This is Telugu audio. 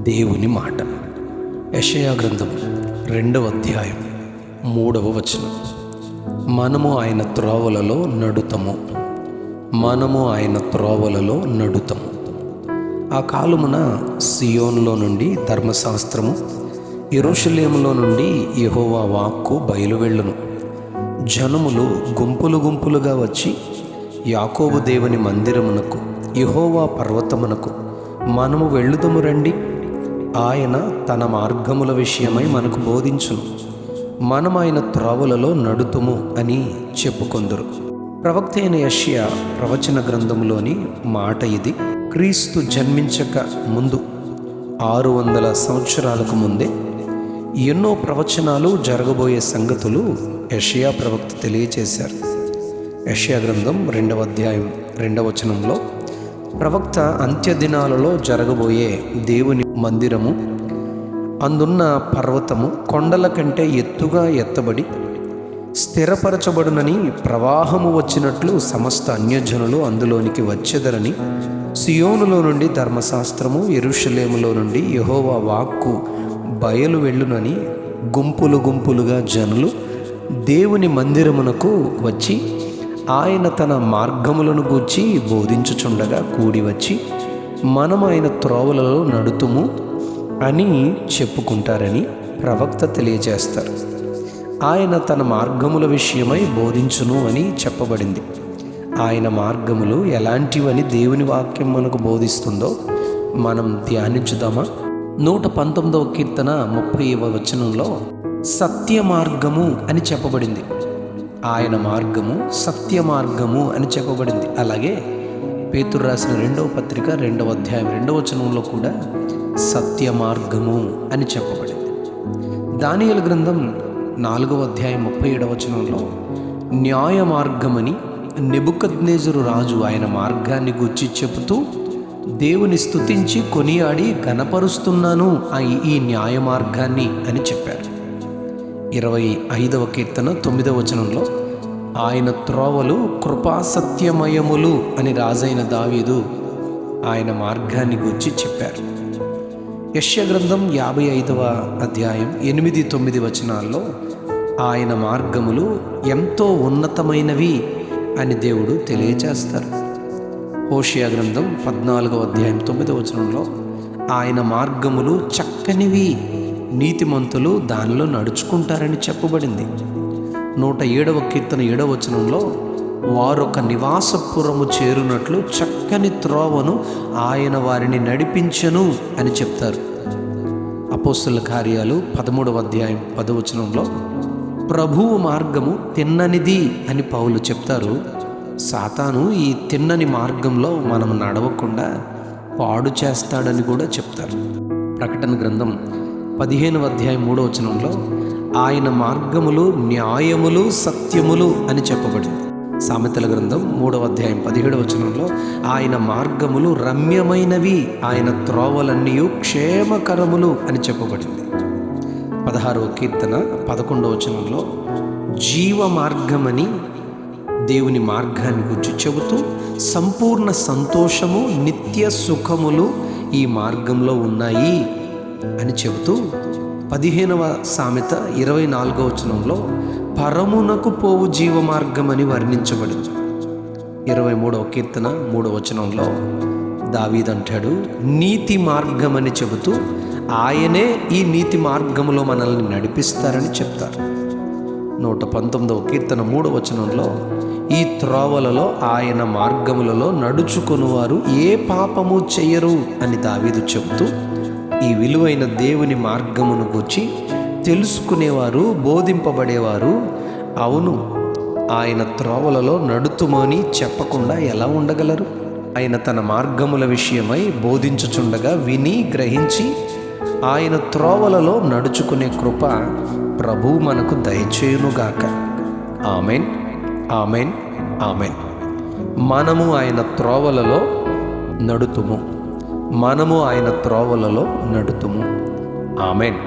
దేవుని మాట. యెషయా గ్రంథం 2వ అధ్యాయం 3వ వచనం. మనము ఆయన త్రోవలలో నడుతము, మనము ఆయన త్రోవలలో నడుతము. ఆ కాలమున సియోనులో నుండి ధర్మశాస్త్రము, యెరూషలేములో నుండి యెహోవా వాక్కు బయలువెళ్ళును. జనములు గుంపులు గుంపులుగా వచ్చి యాకోబు దేవుని మందిరమునకు, యెహోవా పర్వతమునకు మనము వెళ్ళుదము రండి, ఆయన తన మార్గముల విషయమై మనకు బోధించును, మనం ఆయన త్రోవలలో నడుతుము అని చెప్పుకొందురు. ప్రవక్త అయిన యెషయా ప్రవచన గ్రంథంలోని మాట ఇది. క్రీస్తు జన్మించక ముందు 600 సంవత్సరాలకు ముందే ఎన్నో ప్రవచనాలు జరగబోయే సంగతులు యెషయా ప్రవక్త తెలియచేశారు. యెషయా గ్రంథం 2వ అధ్యాయం 2వ వచనంలో ప్రవక్త అంత్య దినాలలో జరగబోయే దేవుని మందిరము, అందున్న పర్వతము కొండల కంటే ఎత్తుగా ఎత్తబడి స్థిరపరచబడునని, ప్రవాహము వచ్చినట్లు సమస్త అన్యజనులు అందులోనికి వచ్చెదరని, సియోనులో నుండి ధర్మశాస్త్రము, యెరూషలేములో నుండి యెహోవా వాక్కు బయలు వెళ్ళునని గుంపులు గుంపులుగా జనులు దేవుని మందిరమునకు వచ్చి ఆయన తన మార్గములను గూర్చి బోధించుచుండగా కూడి వచ్చి మనం ఆయన త్రోవలలో నడుతుము అని చెప్పుకుంటారని ప్రవక్త తెలియజేస్తారు. ఆయన తన మార్గముల విషయమై బోధించును అని చెప్పబడింది. ఆయన మార్గములు ఎలాంటివని దేవుని వాక్యం మనకు బోధిస్తుందో మనం ధ్యానించుదామా? 119వ కీర్తన 30వ వచనంలో సత్య మార్గము అని చెప్పబడింది. ఆయన మార్గము సత్య మార్గము అని చెప్పబడింది. అలాగే పేతురు రాసిన 2వ పత్రిక 2వ అధ్యాయం 2వ వచనంలో కూడా సత్య మార్గము అని చెప్పబడింది. దానియేలు గ్రంథం 4వ అధ్యాయం 37వ వచనంలో న్యాయ మార్గమని నెబుకద్నెజరు రాజు ఆయన మార్గాన్ని గూర్చి చెబుతూ దేవుని స్తుతించి కొనియాడి గణపరుస్తున్నాను ఈ న్యాయ మార్గాన్ని అని చెప్పారు. 25వ కీర్తన 9వ వచనంలో ఆయన త్రోవలు కృపాసత్యమయములు అని రాజైన దావీదు ఆయన మార్గాన్ని గూర్చి చెప్పారు. యెషయా గ్రంథం 55వ అధ్యాయం 8-9 వచనాల్లో ఆయన మార్గములు ఎంతో ఉన్నతమైనవి అని దేవుడు తెలియజేస్తారు. హోషేయ గ్రంథం 14వ అధ్యాయం 9వ వచనంలో ఆయన మార్గములు చక్కనివి, నీతిమంతులు దానిలో నడుచుకుంటారని చెప్పబడింది. 107వ కీర్తన 7వ వచనంలో వారొక నివాసపురము చేరునట్లు చక్కని త్రోవను ఆయన వారిని నడిపించెను అని చెప్తారు. అపోస్తలుల కార్యాలు 13వ అధ్యాయం 10వ వచనంలో ప్రభువు మార్గము తిన్ననిది అని పౌలు చెప్తారు. సాతాను ఈ తిన్నని మార్గంలో మనం నడవకుండా పాడు చేస్తాడని కూడా చెప్తారు. ప్రకటన గ్రంథం 15వ అధ్యాయం 3వ వచనంలో ఆయన మార్గములు న్యాయములు సత్యములు అని చెప్పబడింది. సామెతల గ్రంథం 3వ అధ్యాయం 17వ వచనంలో ఆయన మార్గములు రమ్యమైనవి, ఆయన త్రోవలన్నీ క్షేమకరములు అని చెప్పబడింది. 16వ కీర్తన 11వ వచనంలో జీవ మార్గమని దేవుని మార్గాన్ని గురించి చెబుతూ సంపూర్ణ సంతోషము నిత్య సుఖములు ఈ మార్గంలో ఉన్నాయి అని చెబుతూ 15వ సామెత 24వ వచనంలో పరమునకు పోవు జీవ మార్గం అని వర్ణించబడింది. 23వ కీర్తన 3వ వచనంలో దావీదు అంటాడు నీతి మార్గం అని చెబుతూ ఆయనే ఈ నీతి మార్గములో మనల్ని నడిపిస్తారని చెప్తారు. 119వ కీర్తన 3వ వచనంలో ఈ త్రోవలలో ఆయన మార్గములలో నడుచుకొనువారు ఏ పాపము చెయ్యరు అని దావీదు చెబుతూ ఈ విలువైన దేవుని మార్గమును గూర్చి తెలుసుకునేవారు, బోధింపబడేవారు అవును ఆయన త్రోవలలో నడుతుమని చెప్పకుండా ఎలా ఉండగలరు? ఆయన తన మార్గముల విషయమై బోధించుచుండగా విని గ్రహించి ఆయన త్రోవలలో నడుచుకునే కృప ప్రభువు మనకు దయచేయునుగాక. Amen, amen, amen. మనము ఆయన త్రోవలలో నడుతుము, మనము ఆయన త్రోవలలో నడుతుము. ఆమెన్.